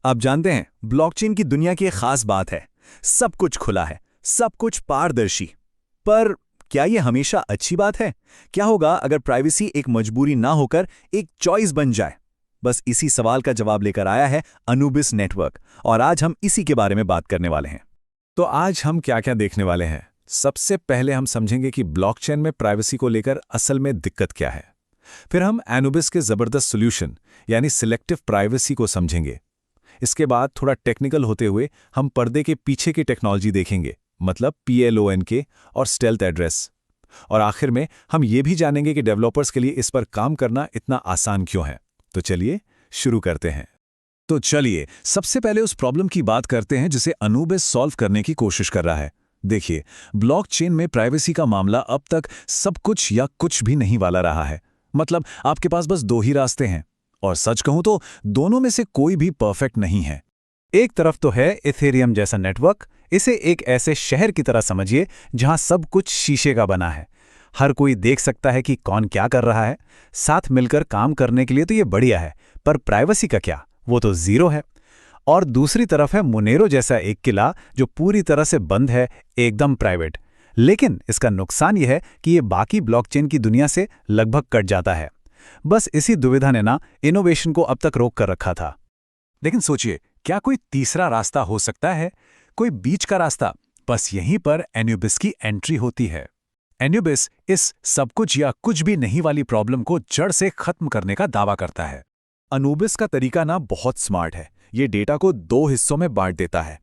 आप जानते हैं, ब्लॉकचेन की दुनिया की एक खास बात है। सब कुछ खुला है, सब कुछ पारदर्शी। पर क्या यह हमेशा अच्छी बात है? क्या होगा अगर प्राइवेसी एक मजबूरी ना होकर एक चॉइस बन जाए? बस इसी सवाल का जवाब लेकर आया है अनुबिस नेटवर्क, और आज हम इसी के बारे में बात करने वाले हैं। तो आज हम क्या क्या देखने वाले हैं? सबसे पहले हम समझेंगे कि ब्लॉकचेन में प्राइवेसी को लेकर असल में दिक्कत क्या है। फिर हम एनुबिस के जबरदस्त सॉल्यूशन यानी सिलेक्टिव प्राइवेसी को समझेंगे। इसके बाद थोड़ा टेक्निकल होते हुए हम पर्दे के पीछे की टेक्नोलॉजी देखेंगे, मतलब PLONK और स्टेल्थ एड्रेस। और आखिर में हम ये भी जानेंगे कि डेवलपर्स के लिए इस पर काम करना इतना आसान क्यों है। तो चलिए शुरू करते हैं। तो चलिए सबसे पहले उस प्रॉब्लम की बात करते हैं जिसे अनुबिस सॉल्व करने की कोशिश कर रहा है। देखिए, ब्लॉकचेन में प्राइवेसी का मामला अब तक सब कुछ या कुछ भी नहीं वाला रहा है। मतलब आपके पास बस दो ही रास्ते हैं, और सच कहूं तो दोनों में से कोई भी परफेक्ट नहीं है। एक तरफ तो है इथेरियम जैसा नेटवर्क। इसे एक ऐसे शहर की तरह समझिए जहां सब कुछ शीशे का बना है। हर कोई देख सकता है कि कौन क्या कर रहा है। साथ मिलकर काम करने के लिए तो ये बढ़िया है, पर प्राइवेसी का क्या? वो तो जीरो है। और दूसरी तरफ है मोनेरो जैसा एक किला जो पूरी तरह से बंद है, एकदम प्राइवेट। लेकिन इसका नुकसान यह है कि ये बाकी ब्लॉकचेन की दुनिया से लगभग कट जाता है। बस इसी दुविधा ने ना इनोवेशन को अब तक रोक कर रखा था। लेकिन सोचिए, क्या कोई तीसरा रास्ता हो सकता है? कोई बीच का रास्ता? बस यहीं पर एनुबिस की एंट्री होती है। एनुबिस इस सब कुछ या कुछ भी नहीं वाली प्रॉब्लम को जड़ से खत्म करने का दावा करता है। अनुबिस का तरीका ना बहुत स्मार्ट है। ये डेटा को दो हिस्सों में बांट देता है।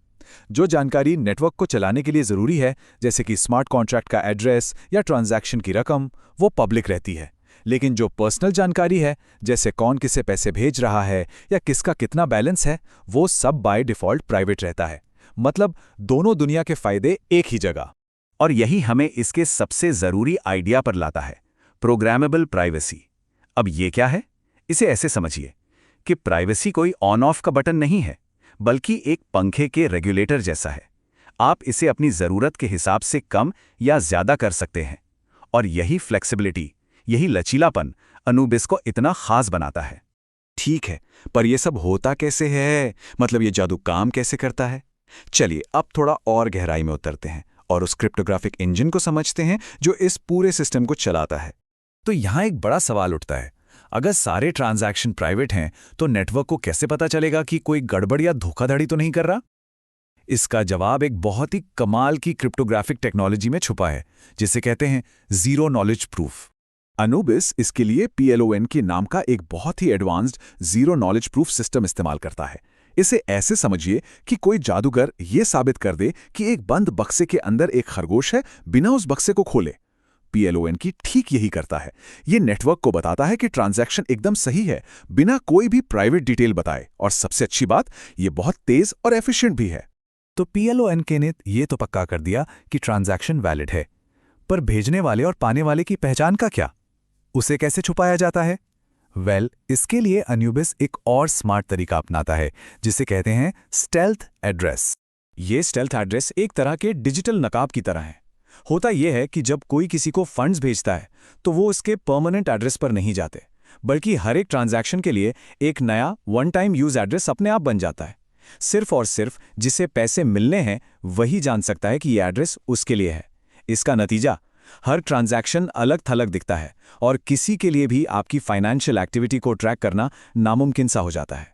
जो जानकारी नेटवर्क को चलाने के लिए जरूरी है, जैसे कि स्मार्ट कॉन्ट्रैक्ट का एड्रेस या ट्रांजैक्शन की रकम, वो पब्लिक रहती है। लेकिन जो पर्सनल जानकारी है, जैसे कौन किसे पैसे भेज रहा है या किसका कितना बैलेंस है, वो सब बाय डिफॉल्ट प्राइवेट रहता है। मतलब दोनों दुनिया के फायदे एक ही जगह। और यही हमें इसके सबसे जरूरी आइडिया पर लाता है, प्रोग्रामेबल प्राइवेसी। अब ये क्या है? इसे ऐसे समझिए कि प्राइवेसी कोई ऑन ऑफ का बटन नहीं है, बल्कि एक पंखे के रेगुलेटर जैसा है। आप इसे अपनी जरूरत के हिसाब से कम या ज्यादा कर सकते हैं। और यही फ्लेक्सिबिलिटी, यही लचीलापन अनुबिस को इतना खास बनाता है। ठीक है, पर यह सब होता कैसे है? मतलब ये जादू काम कैसे करता है? चलिए अब थोड़ा और गहराई में उतरते हैं और उस क्रिप्टोग्राफिक इंजन को समझते हैं जो इस पूरे सिस्टम को चलाता है। तो यहां एक बड़ा सवाल उठता है, अगर सारे ट्रांजैक्शन प्राइवेट हैं तो नेटवर्क को कैसे पता चलेगा कि कोई गड़बड़ या धोखाधड़ी तो नहीं कर रहा? इसका जवाब एक बहुत ही कमाल की क्रिप्टोग्राफिक टेक्नोलॉजी में छुपा है, जिसे कहते हैं जीरो नॉलेज प्रूफ। अनुबिस इसके लिए PLONK नाम का एक बहुत ही advanced zero knowledge proof system इस्तेमाल करता है। इसे ऐसे समझिए कि कोई जादूगर ये साबित कर दे कि एक बंद बक्से के अंदर एक खरगोश है, बिना उस बक्से को खोले। PLONK ठीक यही करता है। ये नेटवर्क को बताता है कि ट्रांजैक्शन एकदम सही है, बिना कोई भी प्राइवेट डिटेल बताए। और सबसे अच्छी बात, ये बहुत तेज और एफिशिएंट भी है। तो PLONK ने ये तो पक्का कर दिया कि ट्रांजैक्शन वैलिड है, पर भेजने वाले और पाने वाले की पहचान का क्या? उसे कैसे छुपाया जाता है? इसके लिए अनुबिस एक और स्मार्ट तरीका अपनाता है, जिसे कहते हैं स्टेल्थ एड्रेस। ये स्टेल्थ एड्रेस एक तरह के डिजिटल नकाब की तरह है। होता यह है कि जब कोई किसी को फंड्स भेजता है तो वो उसके परमानेंट एड्रेस पर नहीं जाते, बल्कि हर एक ट्रांजैक्शन के लिए एक नया वन टाइम यूज एड्रेस अपने आप बन जाता है। सिर्फ और सिर्फ जिसे पैसे मिलने हैं वही जान सकता है कि ये एड्रेस उसके लिए है। इसका नतीजा, हर ट्रांजैक्शन अलग थलग दिखता है और किसी के लिए भी आपकी फाइनेंशियल एक्टिविटी को ट्रैक करना नामुमकिन सा हो जाता है।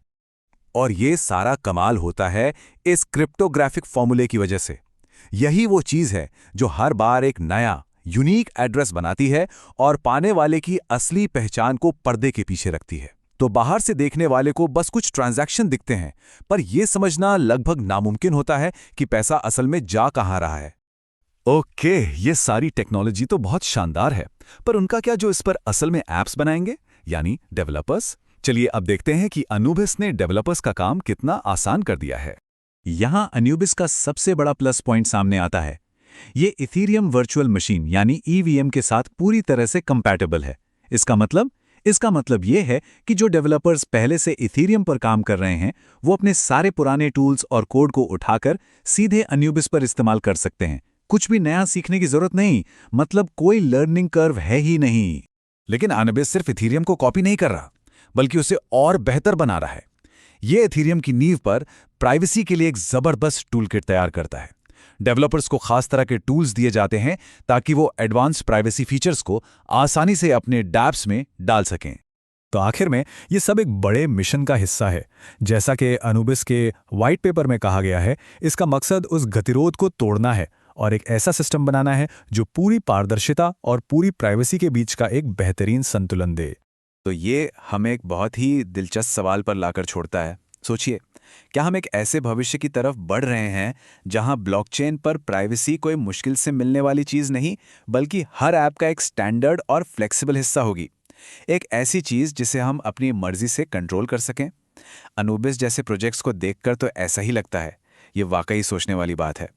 और ये सारा कमाल होता है इस क्रिप्टोग्राफिक फॉर्मूले की वजह से। यही वो चीज है जो हर बार एक नया यूनिक एड्रेस बनाती है और पाने वाले की असली पहचान को पर्दे के पीछे रखती है। तो बाहर से देखने वाले को बस कुछ ट्रांजैक्शन दिखते हैं, पर यह समझना लगभग नामुमकिन होता है कि पैसा असल में जा कहां रहा है। ओके, ये सारी टेक्नोलॉजी तो बहुत शानदार है, पर उनका क्या जो इस पर असल में ऐप्स बनाएंगे, यानी डेवलपर्स? चलिए अब देखते हैं कि अनुबिस ने डेवलपर्स का काम कितना आसान कर दिया है। यहां अनुबिस का सबसे बड़ा प्लस पॉइंट सामने आता है। ये इथेरियम वर्चुअल मशीन यानी EVM के साथ पूरी तरह से कंपैटिबल है। इसका मतलब ये है कि जो डेवलपर्स पहले से इथेरियम पर काम कर रहे हैं, वो अपने सारे पुराने टूल्स और कोड को उठाकर सीधे अनुबिस पर इस्तेमाल कर सकते हैं। कुछ भी नया सीखने की जरूरत नहीं, मतलब कोई लर्निंग कर्व है ही नहीं। लेकिन अनुबिस सिर्फ इथेरियम को कॉपी नहीं कर रहा, बल्कि उसे और बेहतर बना रहा है। ये एथेरियम की नींव पर प्राइवेसी के लिए एक जबरदस्त टूलकिट तैयार करता है। डेवलपर्स को खास तरह के टूल्स दिए जाते हैं ताकि वो एडवांस प्राइवेसी फीचर्स को आसानी से अपने डैप्स में डाल सकें। तो आखिर में ये सब एक बड़े मिशन का हिस्सा है। जैसा कि अनुबिस के वाइट पेपर में कहा गया है, इसका मकसद उस गतिरोध को तोड़ना है और एक ऐसा सिस्टम बनाना है जो पूरी पारदर्शिता और पूरी प्राइवेसी के बीच का एक बेहतरीन संतुलन दे। तो ये हमें एक बहुत ही दिलचस्प सवाल पर लाकर छोड़ता है। सोचिए, क्या हम एक ऐसे भविष्य की तरफ बढ़ रहे हैं जहां ब्लॉकचेन पर प्राइवेसी कोई मुश्किल से मिलने वाली चीज़ नहीं, बल्कि हर ऐप का एक स्टैंडर्ड और फ्लेक्सिबल हिस्सा होगी? एक ऐसी चीज़ जिसे हम अपनी मर्जी से कंट्रोल कर सकें। अनुबिस जैसे प्रोजेक्ट्स को देखकर तो ऐसा ही लगता है। ये वाकई सोचने वाली बात है।